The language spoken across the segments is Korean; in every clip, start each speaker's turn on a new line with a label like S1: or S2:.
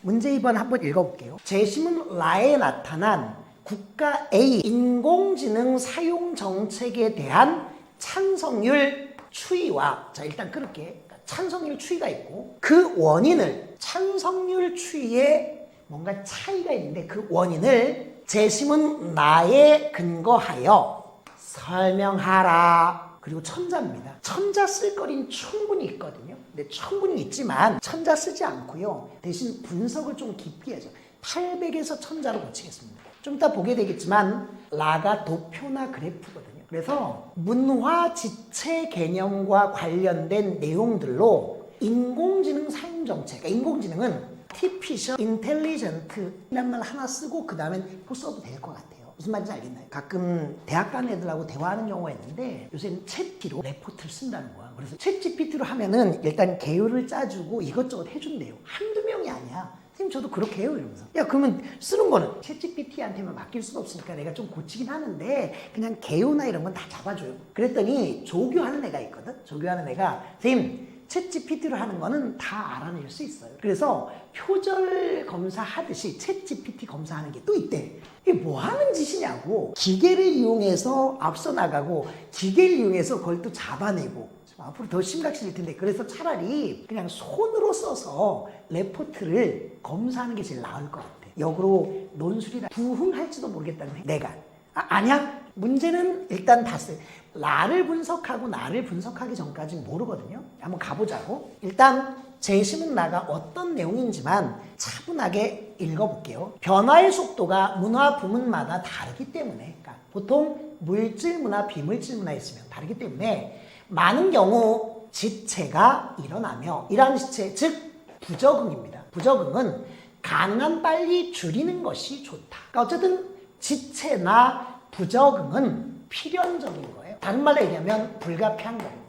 S1: 문제 2번 한번 읽어볼게요. 재심은 라에 나타난 국가 A 인공지능 사용 정책에 대한 찬성률 추이와, 자 일단 끊을게. 찬성률 추이가 있고 그 원인을, 찬성률 추이에 뭔가 차이가 있는데 그 원인을 재심은 라에 근거하여 설명하라. 그리고 천자입니다. 천자 쓸 거리는 충분히 있거든요. 근데 충분히 있지만 천자 쓰지 않고요. 대신 분석을 좀 깊게 해서 800에서 천자로 고치겠습니다. 좀 이따 보게 되겠지만 라가 도표나 그래프거든요. 그래서 문화 지체 개념과 관련된 내용들로 인공지능 사용 정책, 그러니까 인공지능은 Artificial Intelligent 이란 말 하나 쓰고 그 다음엔 또 써도 될 것 같아요. 무슨 말인지 알겠나요? 가끔 대학 간 애들하고 대화하는 경우가 있는데 요새는 챗GPT로 레포트를 쓴다는 거야. 그래서 챗GPT로 하면은 일단 개요를 짜주고 이것저것 해준대요. 한두 명이 아니야. 선생님 저도 그렇게 해요 이러면서. 야 그러면 쓰는 거는 챗GPT한테만 맡길 수가 없으니까 내가 좀 고치긴 하는데 그냥 개요나 이런 건 다 잡아줘요. 그랬더니 조교하는 애가 있거든. 조교하는 애가 선생님 챗GPT로 하는 거는 다 알아낼 수 있어요. 그래서 표절 검사하듯이 챗GPT 검사하는 게 또 있대. 이게 뭐 하는 짓이냐고. 기계를 이용해서 앞서 나가고 기계를 이용해서 그걸 또 잡아내고. 앞으로 더 심각해질 텐데 그래서 차라리 그냥 손으로 써서 레포트를 검사하는 게 제일 나을 것 같아. 역으로 논술이라 부흥할지도 모르겠다는 내가. 아니야? 문제는 일단 봤어요. 라를 분석하고 나를 분석하기 전까지는 모르거든요. 한번 가보자고. 일단 재심은 나가 어떤 내용인지만 차분하게 읽어볼게요. 변화의 속도가 문화 부문마다 다르기 때문에, 그러니까 보통 물질 문화, 비물질 문화 있으면 다르기 때문에 많은 경우 지체가 일어나며 이러한 지체, 즉 부적응입니다. 부적응은 가능한 빨리 줄이는 것이 좋다. 그러니까 어쨌든 지체나 부적응은 필연적인 거예요. 다른 말로 얘기하면 불가피한 겁니다.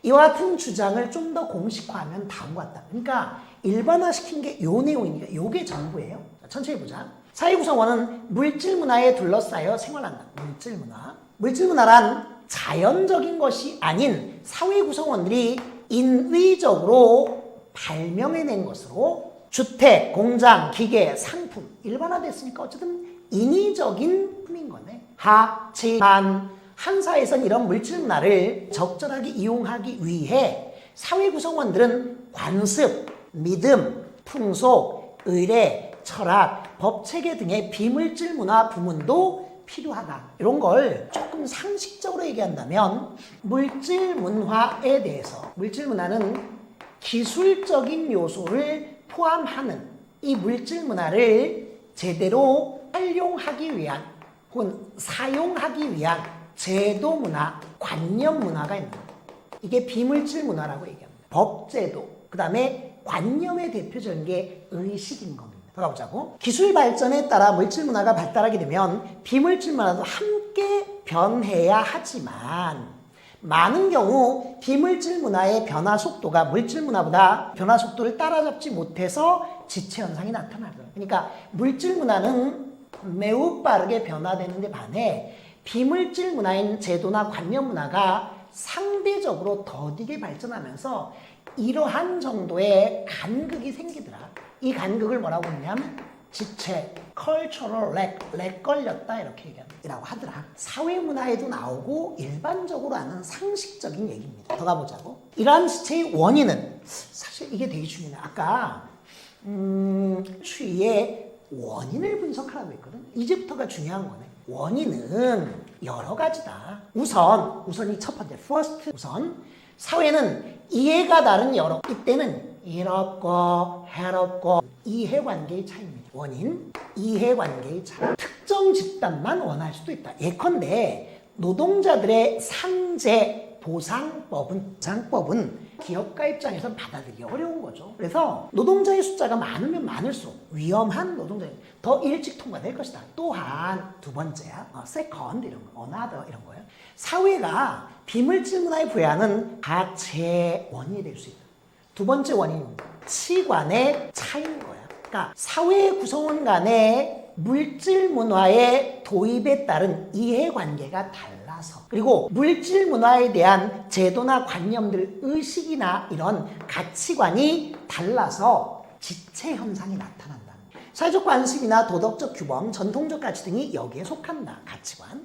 S1: 이와 같은 주장을 좀 더 공식화하면 다음과 같다. 그러니까 일반화시킨 게 요 내용이니까 요게 전부예요. 자, 천천히 보자. 사회 구성원은 물질 문화에 둘러싸여 생활한다. 물질 문화. 물질 문화란 자연적인 것이 아닌 사회 구성원들이 인위적으로 발명해낸 것으로 주택, 공장, 기계, 상품 일반화됐으니까 어쨌든 인위적인 품인 거네. 하지만 한 사회에선 이런 물질 문화를 적절하게 이용하기 위해 사회 구성원들은 관습, 믿음, 풍속, 의례, 철학, 법체계 등의 비물질 문화 부문도 필요하다. 이런 걸 조금 상식적으로 얘기한다면 물질 문화에 대해서, 물질 문화는 기술적인 요소를 포함하는 이 물질 문화를 제대로 활용하기 위한 혹은 사용하기 위한 제도 문화, 관념 문화가 있는 거예요. 이게 비물질 문화라고 얘기합니다. 법제도, 그 다음에 관념의 대표적인 게 의식인 겁니다. 들어가보자고. 기술 발전에 따라 물질 문화가 발달하게 되면 비물질 문화도 함께 변해야 하지만 많은 경우 비물질 문화의 변화 속도가 물질 문화보다 변화 속도를 따라잡지 못해서 지체 현상이 나타나더라고요. 그러니까 물질 문화는 매우 빠르게 변화되는데 반해 비물질 문화인 제도나 관념 문화가 상대적으로 더디게 발전하면서 이러한 정도의 간극이 생기더라. 이 간극을 뭐라고 했냐면 지체, cultural 렉 걸렸다 이렇게 얘기하고 하더라. 사회문화에도 나오고 일반적으로 아는 상식적인 얘기입니다. 더 가보자고. 이러한 지체의 원인은 사실 이게 되게 중요해요. 아까 추이의 원인을 분석하라고 했거든. 이제부터가 중요한 거네. 원인은 여러 가지다. 우선이 첫 번째, first 우선 사회는 이해가 다른 여러, 이때는 이롭고 해롭고 이해관계의 차이입니다. 원인, 이해관계의 차이. 특정 집단만 원할 수도 있다. 예컨대 노동자들의 상재 보상법은 기업가 입장에서 받아들이기 어려운 거죠. 그래서 노동자의 숫자가 많으면 많을수록 위험한 노동자는 더 일찍 통과될 것이다. 또한 두 번째야, second 이런 거, another 이런 거예요. 사회가 비물질 문화에 부여하는 가치의 원인이 될 수 있다. 두 번째 원인은 치관의 차이인 거야. 그러니까 사회 구성원 간의 물질 문화의 도입에 따른 이해관계가 달라서, 그리고 물질 문화에 대한 제도나 관념들, 의식이나 이런 가치관이 달라서 지체 현상이 나타난다는 거예요. 사회적 관습이나 도덕적 규범, 전통적 가치 등이 여기에 속한다. 가치관.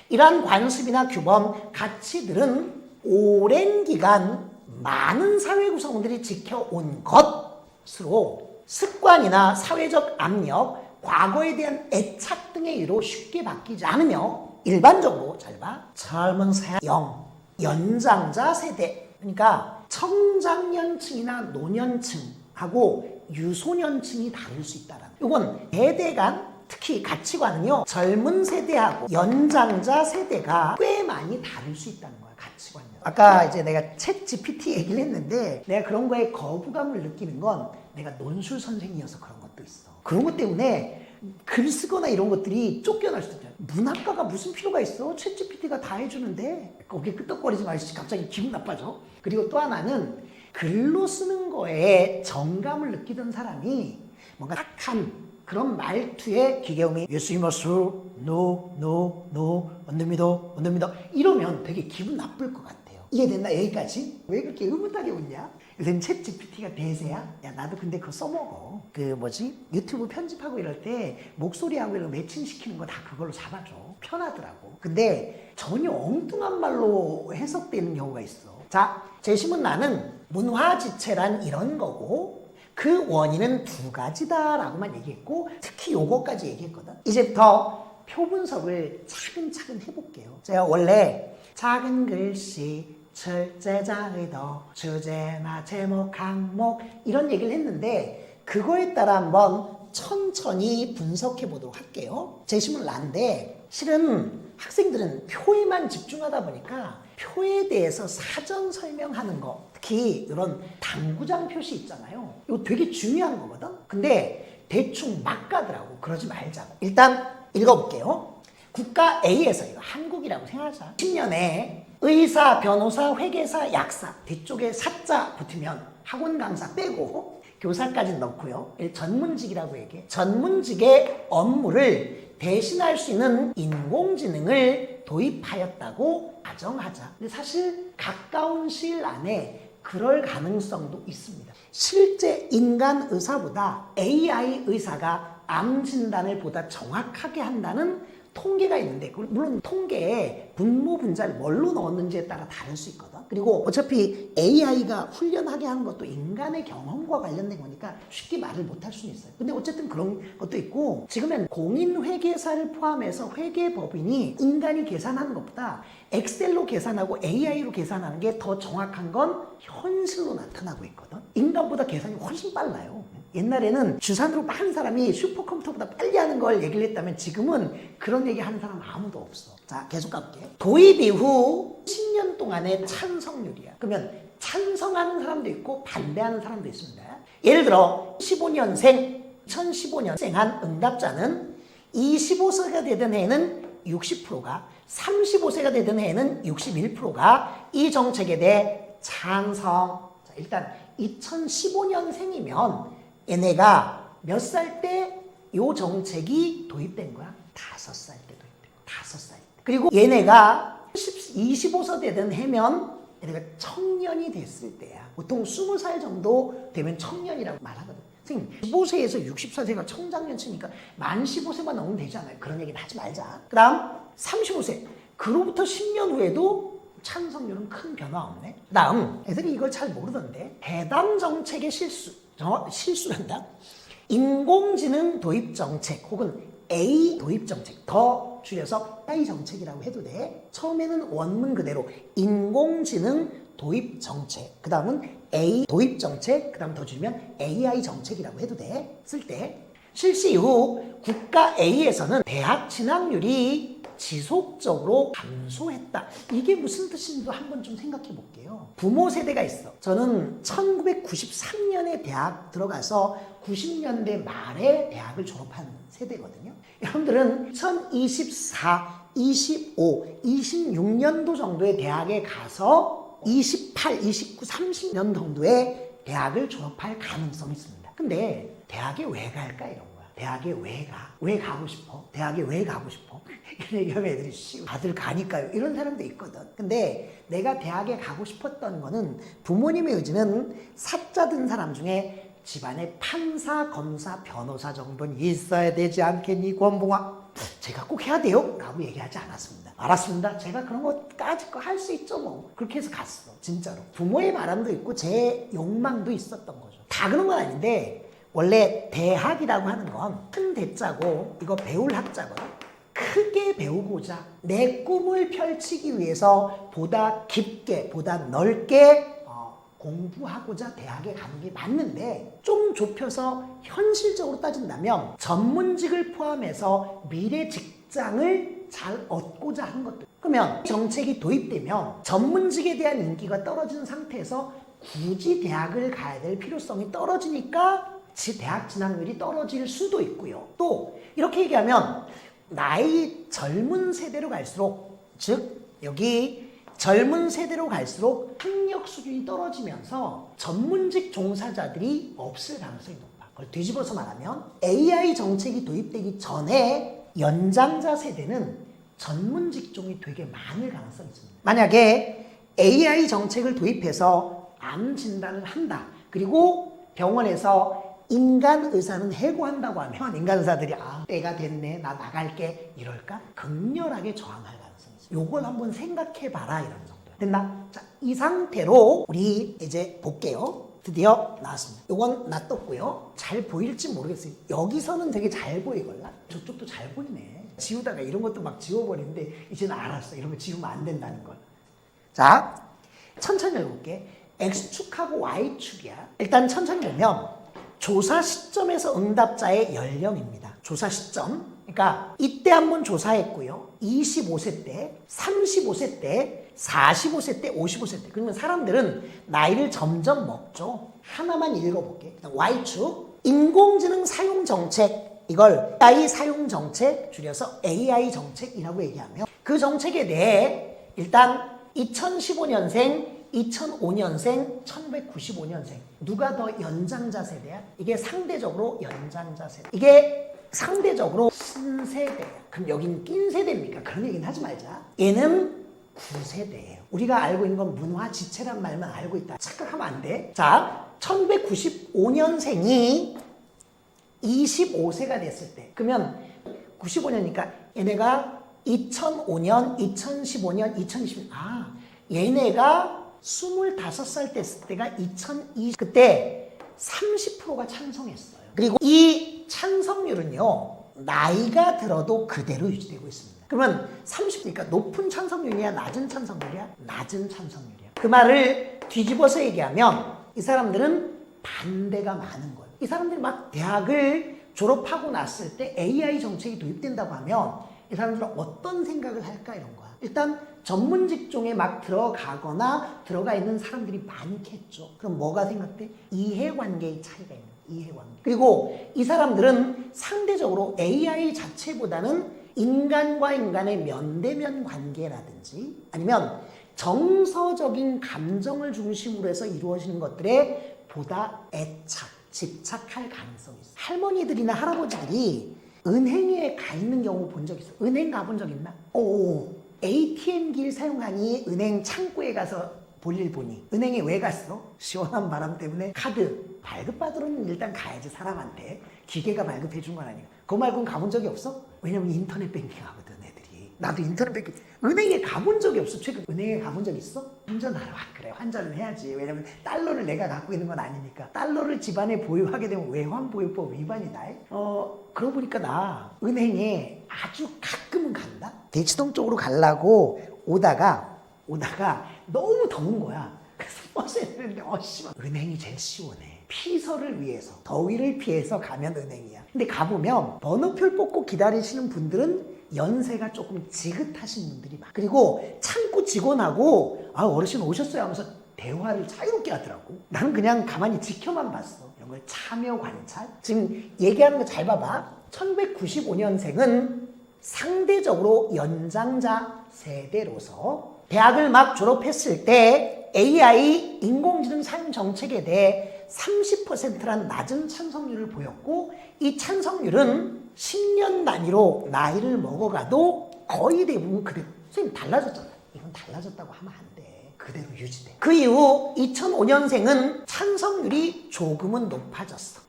S1: 이러한 관습이나 규범, 가치들은 오랜 기간 많은 사회 구성원들이 지켜온 것으로 습관이나 사회적 압력, 과거에 대한 애착 등의 이유로 쉽게 바뀌지 않으며 일반적으로 잘 봐. 젊은 세영, 연장자 세대, 그러니까 청장년층이나 노년층하고 유소년층이 다를 수 있다는 거예요. 이건 세대 간 특히 가치관은요, 젊은 세대하고 연장자 세대가 꽤 많이 다를 수 있다는 거야, 가치관이. 아까 이제 내가 챗 GPT 얘기를 했는데, 내가 그런 거에 거부감을 느끼는 건 내가 논술 선생이어서 그런 것도 있어. 그런 것 때문에 글 쓰거나 이런 것들이 쫓겨날 수도 있잖아. 문학과가 무슨 필요가 있어? 챗 GPT가 다 해주는데. 거기에 끄떡거리지 마시지. 갑자기 기분 나빠져. 그리고 또 하나는 글로 쓰는 거에 정감을 느끼던 사람이 뭔가 딱한 그런 말투에 기계음이 예수이마스 노 언닙니다 이러면 되게 기분 나쁠 것 같아요. 이해됐나? 여기까지? 왜 그렇게 의문하게 웃냐? 요새는 챗 GPT가 대세야? 야, 나도 근데 그거 써먹어. 유튜브 편집하고 이럴 때 목소리하고 이런 매칭시키는 거 다 그걸로 잡아줘. 편하더라고. 근데 전혀 엉뚱한 말로 해석되는 경우가 있어. 자, 재심은 나는 문화지체란 이런 거고 그 원인은 두 가지다라고만 얘기했고 특히 요거까지 얘기했거든. 이제부터 표 분석을 차근차근 해볼게요. 제가 원래 작은 글씨, 철제자, 의도, 주제나 제목, 항목 이런 얘기를 했는데 그거에 따라 한번 천천히 분석해 보도록 할게요. 재심은 난데 실은 학생들은 표에만 집중하다 보니까 표에 대해서 사전 설명하는 거, 특히 이런 당구장 표시 있잖아요. 이거 되게 중요한 거거든. 근데 대충 막 가더라고. 그러지 말자고. 일단 읽어볼게요. 국가 A에서, 이거 한국이라고 생각하자. 10년에 의사, 변호사, 회계사, 약사 뒤쪽에 사자 붙으면 학원 강사 빼고 교사까지 넣고요. 전문직이라고 얘기해. 전문직의 업무를 대신할 수 있는 인공지능을 도입하였다고 가정하자. 근데 사실 가까운 시일 안에 그럴 가능성도 있습니다. 실제 인간 의사보다 AI 의사가 암 진단을 보다 정확하게 한다는 통계가 있는데, 물론 통계에 분모 분자를 뭘로 넣었는지에 따라 다를 수 있거든. 그리고 어차피 AI가 훈련하게 하는 것도 인간의 경험과 관련된 거니까 쉽게 말을 못할 수는 있어요. 근데 어쨌든 그런 것도 있고, 지금은 공인회계사를 포함해서 회계법인이 인간이 계산하는 것보다 엑셀로 계산하고 AI로 계산하는 게 더 정확한 건 현실로 나타나고 있거든. 인간보다 계산이 훨씬 빨라요. 옛날에는 주산으로 빠른 사람이 슈퍼컴퓨터보다 빨리 하는 걸 얘기를 했다면 지금은 그런 얘기 하는 사람 아무도 없어. 자, 계속 가볼게. 도입 이후 10년 동안의 찬성률이야. 그러면 찬성하는 사람도 있고 반대하는 사람도 있습니다. 예를 들어 15년생, 2015년생한 응답자는 25세가 되던 해에는 60%가, 35세가 되던 해에는 61%가 이 정책에 대해 찬성. 자, 일단 2015년생이면 얘네가 몇 살 때 요 정책이 도입된 거야? 5살 때 도입된 거야. 5살 때. 그리고 얘네가 25세 되던 해면 얘네가 청년이 됐을 때야. 보통 20살 정도 되면 청년이라고 말하거든. 선생님, 15세에서 64세가 청장년층이니까 만 15세만 넘으면 되잖아요. 그런 얘기는 하지 말자. 그 다음 35세. 그로부터 10년 후에도 찬성률은 큰 변화 없네. 그 다음 애들이 이걸 잘 모르던데 해당 정책의 실수란다. 인공지능 도입 정책 혹은 A 도입 정책, 더 줄여서 AI 정책이라고 해도 돼. 처음에는 원문 그대로 인공지능 도입 정책, 그 다음은 A 도입 정책, 그 다음 더 줄이면 AI 정책이라고 해도 돼. 쓸 때 실시 이후 국가 A에서는 대학 진학률이 지속적으로 감소했다. 이게 무슨 뜻인지도 한번 좀 생각해 볼게요. 부모 세대가 있어. 저는 1993년에 대학 들어가서 90년대 말에 대학을 졸업한 세대거든요. 여러분들은 2024, 25, 26년도 정도의 대학에 가서 28, 29, 30년 정도의 대학을 졸업할 가능성이 있습니다. 근데 대학에 왜 갈까 이런 거야. 대학에 왜 가? 왜 가고 싶어? 대학에 왜 가고 싶어? 이런 얘기하면 애들이 다들 가니까요. 이런 사람도 있거든. 근데 내가 대학에 가고 싶었던 거는 부모님의 의지는 사자 든 사람 중에 집안에 판사, 검사, 변호사 정도는 있어야 되지 않겠니, 권봉아? 제가 꼭 해야 돼요? 라고 얘기하지 않았습니다. 알았습니다. 제가 그런 거까지 할 수 있죠 뭐. 그렇게 해서 갔어. 진짜로. 부모의 바람도 있고 제 욕망도 있었던 거죠. 다 그런 건 아닌데 원래 대학이라고 하는 건 큰 대자고 이거 배울 학자거든. 크게 배우고자 내 꿈을 펼치기 위해서 보다 깊게 보다 넓게 공부하고자 대학에 가는 게 맞는데 좀 좁혀서 현실적으로 따진다면 전문직을 포함해서 미래 직장을 잘 얻고자 하는 것들. 그러면 정책이 도입되면 전문직에 대한 인기가 떨어진 상태에서 굳이 대학을 가야 될 필요성이 떨어지니까 대학 진학률이 떨어질 수도 있고요. 또 이렇게 얘기하면 나이 젊은 세대로 갈수록, 즉 여기 젊은 세대로 갈수록 학력 수준이 떨어지면서 전문직 종사자들이 없을 가능성이 높아. 그걸 뒤집어서 말하면 AI 정책이 도입되기 전에 연장자 세대는 전문 직종이 되게 많을 가능성이 있습니다. 만약에 AI 정책을 도입해서 암 진단을 한다. 그리고 병원에서 인간 의사는 해고한다고 하면 인간 의사들이 때가 됐네, 나 나갈게 이럴까? 극렬하게 저항할 가능성이 있어요. 요걸 한번 생각해봐라 이런 정도. 됐나? 자, 이 상태로 우리 이제 볼게요. 드디어 나왔습니다. 요건 놔뒀고요. 잘 보일지 모르겠어요. 여기서는 되게 잘 보이걸라? 저쪽도 잘 보이네. 지우다가 이런 것도 막 지워버리는데 이제는 알았어. 이런 거 지우면 안 된다는 걸. 자, 천천히 해볼게. X축하고 Y축이야. 일단 천천히 보면 조사 시점에서 응답자의 연령입니다. 조사 시점. 그러니까 이때 한번 조사했고요. 25세 때, 35세 때, 45세 때, 55세 때. 그러면 사람들은 나이를 점점 먹죠. 하나만 읽어볼게. Y축. 인공지능 사용 정책. 이걸 AI 사용 정책, 줄여서 AI 정책이라고 얘기하며 그 정책에 대해 일단 2015년생, 2005년생, 1995년생 누가 더 연장자 세대야? 이게 상대적으로 연장자 세대. 이게 상대적으로 신세대야. 그럼 여긴 낀 세대입니까? 그런 얘기는 하지 말자. 얘는 9세대예요. 우리가 알고 있는 건 문화지체란 말만 알고 있다. 착각하면 안 돼. 자, 1995년생이 25세가 됐을 때 그러면 95년이니까 얘네가 2005년, 2015년, 2020년 얘네가 25살 됐을 때가 2020 그때 30%가 찬성했어요. 그리고 이 찬성률은요 나이가 들어도 그대로 유지되고 있습니다. 그러면 30그러니까 높은 찬성률이야 낮은 찬성률이야? 낮은 찬성률이야. 그 말을 뒤집어서 얘기하면 이 사람들은 반대가 많은 거예요. 이 사람들이 막 대학을 졸업하고 났을 때 AI 정책이 도입된다고 하면 이 사람들은 어떤 생각을 할까 이런 거야. 일단 전문 직종에 막 들어가거나 들어가 있는 사람들이 많겠죠. 그럼 뭐가 생각돼? 이해관계의 차이가 있는 거야. 이해관계. 그리고 이 사람들은 상대적으로 AI 자체보다는 인간과 인간의 면대면 관계라든지 아니면 정서적인 감정을 중심으로 해서 이루어지는 것들에 보다 애착, 집착할 가능성이 있어. 할머니들이나 할아버지들이 은행에 가 있는 경우 본 적 있어? 은행 가본 적 있나? ATM기를 사용하니 은행 창구에 가서 볼일 보니 은행에 왜 갔어? 시원한 바람 때문에 카드 발급받으러는 일단 가야지. 사람한테 기계가 발급해 준 건 아니야. 그거 말고는 가본 적이 없어? 왜냐면 인터넷 뱅킹 하거든 애들이. 나도 인터넷 뱅킹 은행에 가본 적이 없어. 최근 은행에 가본 적 있어? 환전하러 그래 환전을 해야지. 왜냐면 달러를 내가 갖고 있는 건 아니니까. 달러를 집안에 보유하게 되면 외환보유법 위반이다. 그러고 보니까 나 은행에 아주 가끔은 간다. 대치동 쪽으로 가려고 오다가 너무 더운 거야. 그래서 버스에 있는데 은행이 제일 시원해. 피서를 위해서 더위를 피해서 가면 은행이야. 근데 가보면 번호표를 뽑고 기다리시는 분들은 연세가 조금 지긋하신 분들이 많아. 그리고 창구 직원하고 어르신 오셨어요 하면서 대화를 자유롭게 하더라고. 나는 그냥 가만히 지켜만 봤어. 이런 걸 참여 관찰. 지금 얘기하는 거 잘 봐봐. 1995년생은 상대적으로 연장자 세대로서 대학을 막 졸업했을 때 AI 인공지능 사용 정책에 대해 30%라는 낮은 찬성률을 보였고 이 찬성률은 10년 단위로 나이를 먹어가도 거의 대부분 그대로. 선생님 달라졌잖아. 이건 달라졌다고 하면 안 돼. 그대로 유지돼. 그 이후 2005년생은 찬성률이 조금은 높아졌어.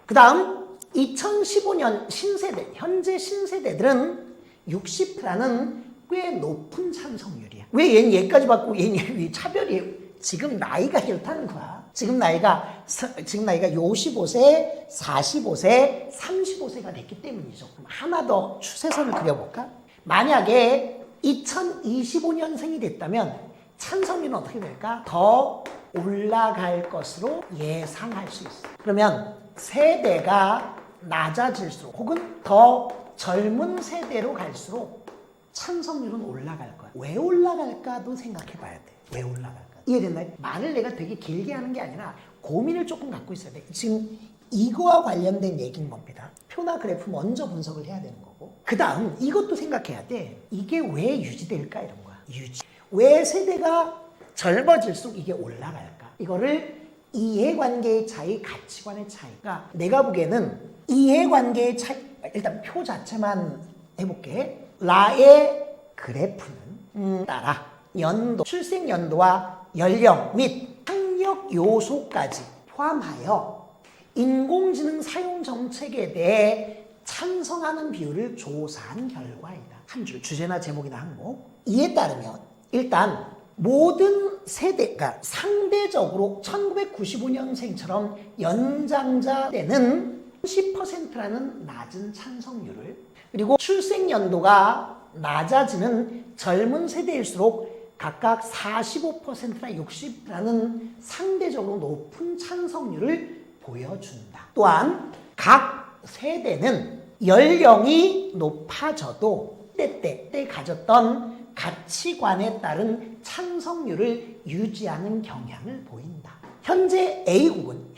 S1: 그 다음 2015년 신세대, 현재 신세대들은 60%라는 꽤 높은 찬성률이야. 왜 얘는 얘까지 받고 얘는 왜 차별이에요? 지금 나이가 이렇다는 거야. 지금 나이가 55세, 45세, 35세가 됐기 때문이죠. 그럼 하나 더 추세선을 그려볼까? 만약에 2025년생이 됐다면 찬성률은 어떻게 될까? 더 올라갈 것으로 예상할 수 있어. 그러면 세대가 낮아질수록 혹은 더 젊은 세대로 갈수록 찬성률은 올라갈 거야. 왜 올라갈까도 생각해 봐야 돼. 왜 올라갈까? 이해됐나요? 말을 내가 되게 길게 하는 게 아니라 고민을 조금 갖고 있어야 돼. 지금 이거와 관련된 얘기인 겁니다. 표나 그래프 먼저 분석을 해야 되는 거고, 그 다음 이것도 생각해야 돼. 이게 왜 유지될까 이런 거야. 유지. 왜 세대가 젊어질수록 이게 올라갈까? 이거를 이해관계의 차이, 가치관의 차이가, 내가 보기에는 이해관계의 차이, 일단 표 자체만 해볼게. 라의 그래프는 따라 연도, 출생 연도와 연령 및 학력 요소까지 포함하여 인공지능 사용 정책에 대해 찬성하는 비율을 조사한 결과이다. 한 줄, 주제나 제목이나 항목. 이에 따르면 일단 모든 세대가 상대적으로 1995년생처럼 연장자 때는 10%라는 낮은 찬성률을, 그리고 출생 연도가 낮아지는 젊은 세대일수록 각각 45%나 60%라는 상대적으로 높은 찬성률을 보여준다. 또한 각 세대는 연령이 높아져도 때 가졌던 가치관에 따른 찬성률을 유지하는 경향을 보인다. 현재 A국은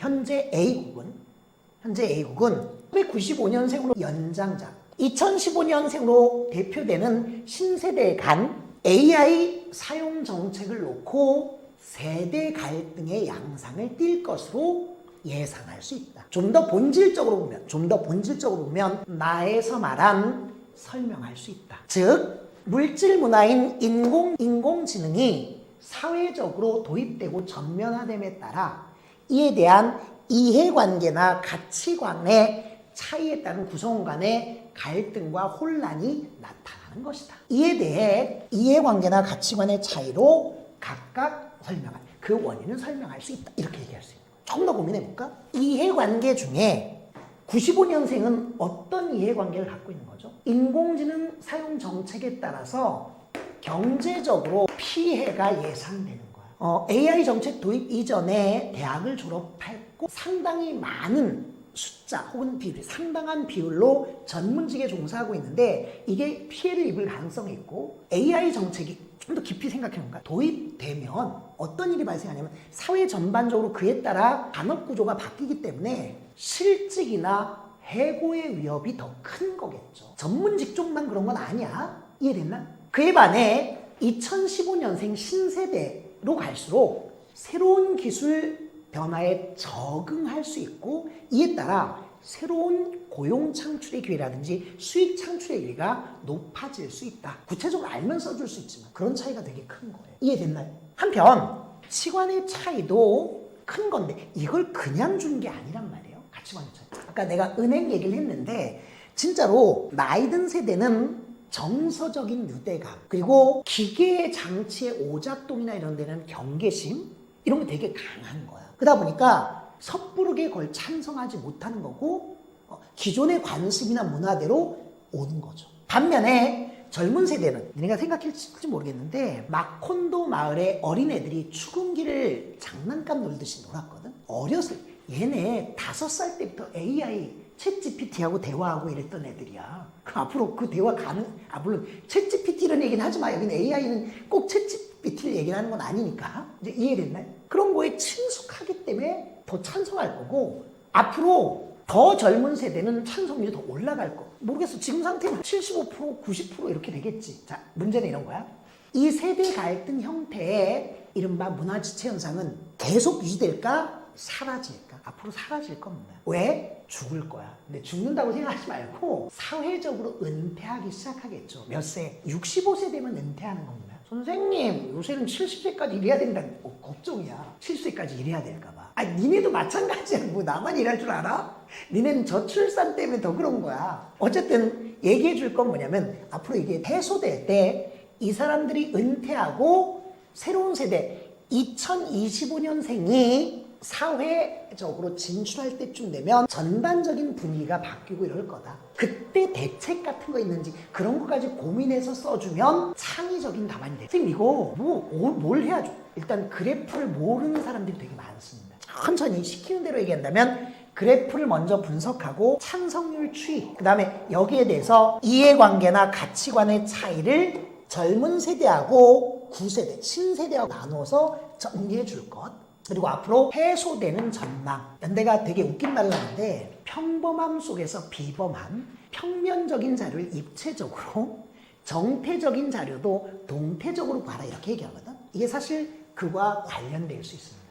S1: 1995년생으로 연장자, 2015년생으로 대표되는 신세대 간 AI 사용 정책을 놓고 세대 갈등의 양상을 띌 것으로 예상할 수 있다. 좀 더 본질적으로 보면 나에서 말한 설명할 수 있다. 즉 물질 문화인 인공지능이 사회적으로 도입되고 전면화됨에 따라 이에 대한 이해관계나 가치관의 차이에 따른 구성 간의 갈등과 혼란이 나타나는 것이다. 이에 대해 이해관계나 가치관의 차이로 각각 설명할, 그 원인을 설명할 수 있다. 이렇게 얘기할 수 있는 거예요. 조금 더 고민해볼까? 이해관계 중에 95년생은 어떤 이해관계를 갖고 있는 거죠? 인공지능 사용 정책에 따라서 경제적으로 피해가 예상되는 거야. AI 정책 도입 이전에 대학을 졸업했고 상당히 많은 숫자 혹은 비율, 상당한 비율로 전문직에 종사하고 있는데 이게 피해를 입을 가능성이 있고, AI 정책이 좀 더 깊이 생각해볼까? 도입되면 어떤 일이 발생하냐면 사회 전반적으로 그에 따라 산업구조가 바뀌기 때문에 실직이나 해고의 위협이 더 큰 거겠죠. 전문직 쪽만 그런 건 아니야. 이해됐나? 그에 반해 2015년생 신세대로 갈수록 새로운 기술 변화에 적응할 수 있고, 이에 따라 새로운 고용 창출의 기회라든지 수익 창출의 기회가 높아질 수 있다. 구체적으로 알면 써줄 수 있지만 그런 차이가 되게 큰 거예요. 이해됐나요? 한편 가치관의 차이도 큰 건데 이걸 그냥 준 게 아니란 말이에요. 가치관의 차이. 아까 내가 은행 얘기를 했는데 진짜로 나이 든 세대는 정서적인 유대감, 그리고 기계 장치의 오작동이나 이런 데는 경계심, 이런 게 되게 강한 거야. 그러다 보니까 섣부르게 그걸 찬성하지 못하는 거고, 기존의 관습이나 문화대로 오는 거죠. 반면에 젊은 세대는, 내가 생각했을지 모르겠는데 마콘도 마을의 어린애들이 출근길을 장난감 놀듯이 놀았거든. 어렸을 때 얘네 5살 때부터 AI 챗GPT하고 대화하고 이랬던 애들이야. 앞으로 그 대화 물론 챗GPT 이런 얘기는 하지 마. 여기는 AI는 꼭 챗GPT를 얘기하는 건 아니니까. 이제 이해됐나요? 그런 거에 친숙하기 때문에 더 찬성할 거고, 앞으로 더 젊은 세대는 찬성률이 더 올라갈 거. 모르겠어. 지금 상태는 75%, 90% 이렇게 되겠지. 자, 문제는 이런 거야. 이 세대 갈등 형태의 이른바 문화지체 현상은 계속 유지될까? 사라질까? 앞으로 사라질 겁니다. 왜? 죽을 거야. 근데 죽는다고 생각하지 말고 사회적으로 은퇴하기 시작하겠죠. 몇 세? 65세 되면 은퇴하는 겁니다. 선생님 요새는 70세까지 일해야 된다는 걱정이야. 70세까지 일해야 될까봐. 아니 니네도 마찬가지야. 뭐 나만 일할 줄 알아? 니네는 저출산 때문에 더 그런 거야. 어쨌든 얘기해 줄 건 뭐냐면 앞으로 이게 해소될 때 이 사람들이 은퇴하고 새로운 세대 2025년생이 사회적으로 진출할 때쯤 되면 전반적인 분위기가 바뀌고 이럴 거다. 그때 대책 같은 거 있는지 그런 거까지 고민해서 써주면 창의적인 답안이 돼. 선생님 이거 뭘 해야죠? 일단 그래프를 모르는 사람들이 되게 많습니다. 천천히 시키는 대로 얘기한다면 그래프를 먼저 분석하고 찬성률 추이, 그 다음에 여기에 대해서 이해관계나 가치관의 차이를 젊은 세대하고 9세대, 신세대하고 나눠서 정리해 줄 것. 그리고 앞으로 해소되는 전망. 연대가 되게 웃긴 말을 하는데 평범함 속에서 비범함, 평면적인 자료를 입체적으로, 정태적인 자료도 동태적으로 봐라 이렇게 얘기하거든. 이게 사실 그와 관련될 수 있습니다.